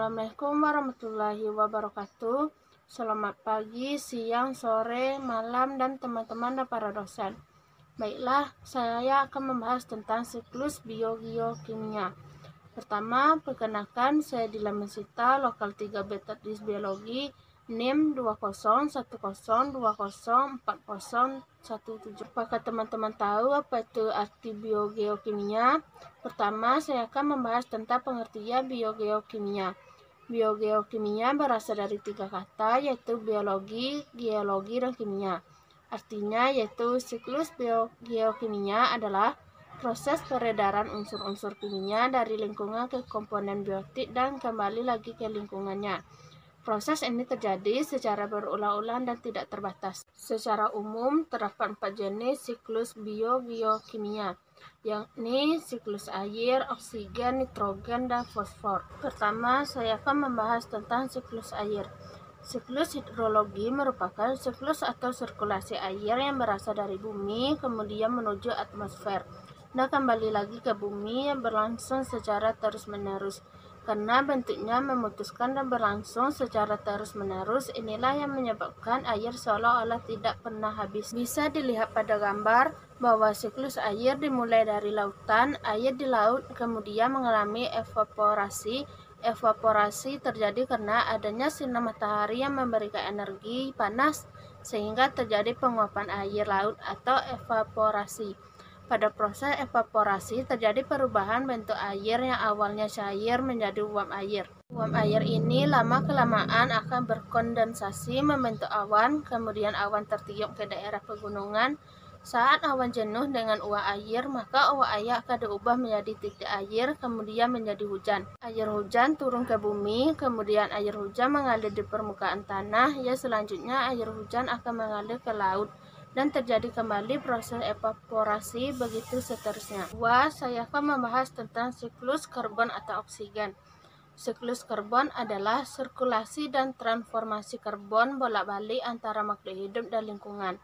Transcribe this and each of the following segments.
Assalamualaikum warahmatullahi wabarakatuh. Selamat pagi, siang, sore, malam, dan teman-teman dan para dosen. Baiklah, saya akan membahas tentang siklus biogeokimia. Pertama, perkenalkan, saya Dila Mesita, lokal 3 Metodis Biologi, NIM 2010204017. Apakah teman-teman tahu apa itu arti biogeokimia? Pertama, saya akan membahas tentang pengertian biogeokimia. Biogeokimia berasal dari 3 kata, yaitu biologi, geologi, dan kimia. Artinya yaitu siklus biogeokimia adalah proses peredaran unsur-unsur kimia dari lingkungan ke komponen biotik dan kembali lagi ke lingkungannya. Proses ini terjadi secara berulang-ulang dan tidak terbatas. Secara umum, terdapat 4 jenis siklus biogeokimia, yakni siklus air, oksigen, nitrogen, dan fosfor. Pertama, saya akan membahas tentang siklus air. Siklus hidrologi merupakan siklus atau sirkulasi air yang berasal dari bumi kemudian menuju atmosfer dan kembali lagi ke bumi yang berlangsung secara terus-menerus. Karena bentuknya memutuskan dan berlangsung secara terus-menerus, inilah yang menyebabkan air seolah-olah tidak pernah habis. Bisa dilihat pada gambar bahwa siklus air dimulai dari lautan, air di laut kemudian mengalami evaporasi. Evaporasi terjadi karena adanya sinar matahari yang memberikan energi panas sehingga terjadi penguapan air laut atau evaporasi. Pada proses evaporasi terjadi perubahan bentuk air yang awalnya cair menjadi uap air. Uap air ini lama-kelamaan akan berkondensasi membentuk awan, kemudian awan tertiup ke daerah pegunungan. Saat awan jenuh dengan uap air, maka uap air akan diubah menjadi titik air, kemudian menjadi hujan. Air hujan turun ke bumi, kemudian air hujan mengalir di permukaan tanah, ya selanjutnya air hujan akan mengalir ke laut dan terjadi kembali proses evaporasi, begitu seterusnya. Saya akan membahas tentang siklus karbon atau oksigen. Siklus karbon adalah sirkulasi dan transformasi karbon bolak-balik antara makhluk hidup dan lingkungan.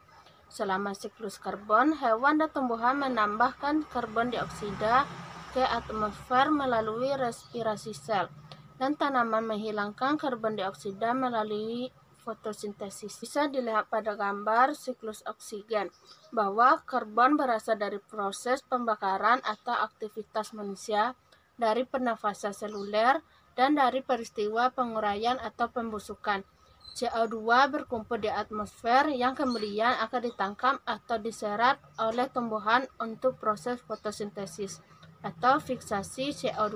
Selama siklus karbon, hewan dan tumbuhan menambahkan karbon dioksida ke atmosfer melalui respirasi sel, dan tanaman menghilangkan karbon dioksida melalui fotosintesis. Bisa dilihat pada gambar siklus oksigen bahwa karbon berasal dari proses pembakaran atau aktivitas manusia, dari pernafasan seluler, dan dari peristiwa penguraian atau pembusukan. CO2 berkumpul di atmosfer yang kemudian akan ditangkap atau diserap oleh tumbuhan untuk proses fotosintesis atau fiksasi CO2.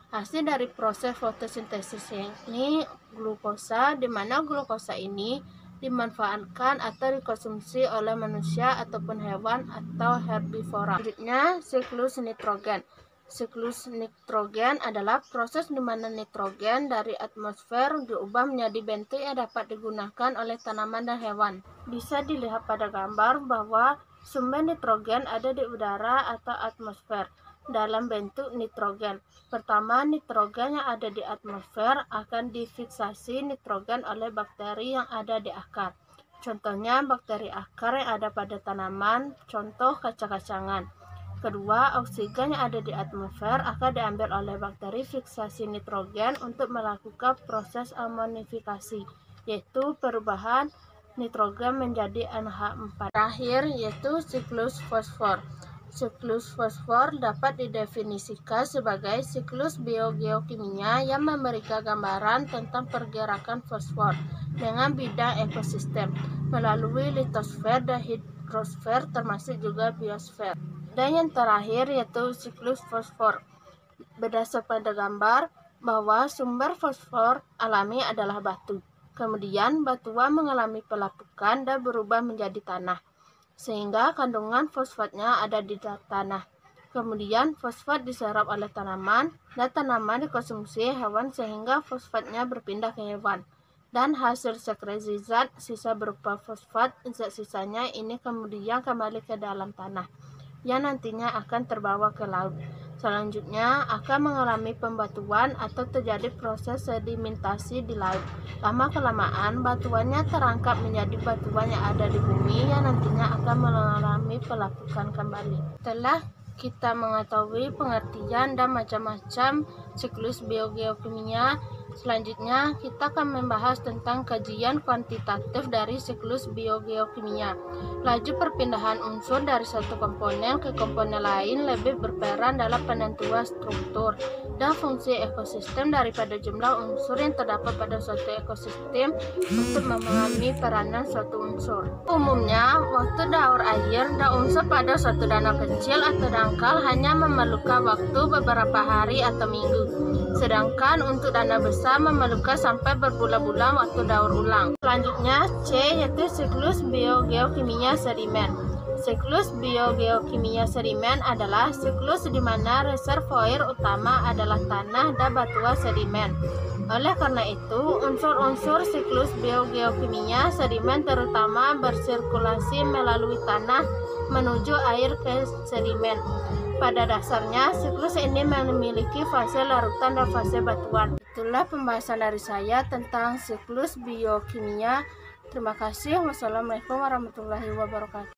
Hasil dari proses fotosintesis ini glukosa, di mana glukosa ini dimanfaatkan atau dikonsumsi oleh manusia ataupun hewan atau herbivora. Selanjutnya, siklus nitrogen. Siklus nitrogen adalah proses di mana nitrogen dari atmosfer diubah menjadi bentuk yang dapat digunakan oleh tanaman dan hewan. Bisa dilihat pada gambar bahwa sumber nitrogen ada di udara atau atmosfer dalam bentuk nitrogen. Pertama, nitrogen yang ada di atmosfer akan difiksasi nitrogen oleh bakteri yang ada di akar. Contohnya bakteri akar yang ada pada tanaman, contoh kacang-kacangan. Kedua, oksigen yang ada di atmosfer akan diambil oleh bakteri fiksasi nitrogen untuk melakukan proses amonifikasi, yaitu perubahan nitrogen menjadi NH4. Terakhir yaitu siklus fosfor. Siklus fosfor dapat didefinisikan sebagai siklus biogeokimia yang memberikan gambaran tentang pergerakan fosfor dengan bidang ekosistem melalui litosfer dan hidrosfer termasuk juga biosfer. Dan yang terakhir yaitu siklus fosfor. Berdasarkan pada gambar bahwa sumber fosfor alami adalah batu. Kemudian batuan mengalami pelapukan dan berubah menjadi tanah, sehingga kandungan fosfatnya ada di tanah. Kemudian fosfat diserap oleh tanaman dan tanaman dikonsumsi hewan sehingga fosfatnya berpindah ke hewan. Dan hasil sekresi zat sisa berupa fosfat, zat sisanya ini kemudian kembali ke dalam tanah yang nantinya akan terbawa ke laut. Selanjutnya akan mengalami pembatuan atau terjadi proses sedimentasi di laut. Lama-kelamaan batuannya terangkap menjadi batuan yang ada di bumi yang nantinya akan mengalami pelapukan kembali. Setelah kita mengetahui pengertian dan macam-macam siklus biogeokimia, Selanjutnya, kita akan membahas tentang kajian kuantitatif dari siklus biogeokimia. Laju perpindahan unsur dari satu komponen ke komponen lain lebih berperan dalam penentuan struktur dan fungsi ekosistem daripada jumlah unsur yang terdapat pada suatu ekosistem untuk memahami peranan suatu unsur. Umumnya, waktu daur air dan unsur pada suatu danau kecil atau dangkal hanya memerlukan waktu beberapa hari atau minggu. Sedangkan untuk danau besar memerlukan sampai berbulan-bulan waktu daur ulang. Selanjutnya, C yaitu siklus biogeokimia sedimen. Siklus biogeokimia sedimen adalah siklus di mana reservoir utama adalah tanah dan batuan sedimen. Oleh karena itu, unsur-unsur siklus biogeokimia sedimen terutama bersirkulasi melalui tanah menuju air ke sedimen. Pada dasarnya, siklus ini memiliki fase larutan dan fase batuan. Itulah pembahasan dari saya tentang siklus biokimia. Terima kasih. Wassalamualaikum warahmatullahi wabarakatuh.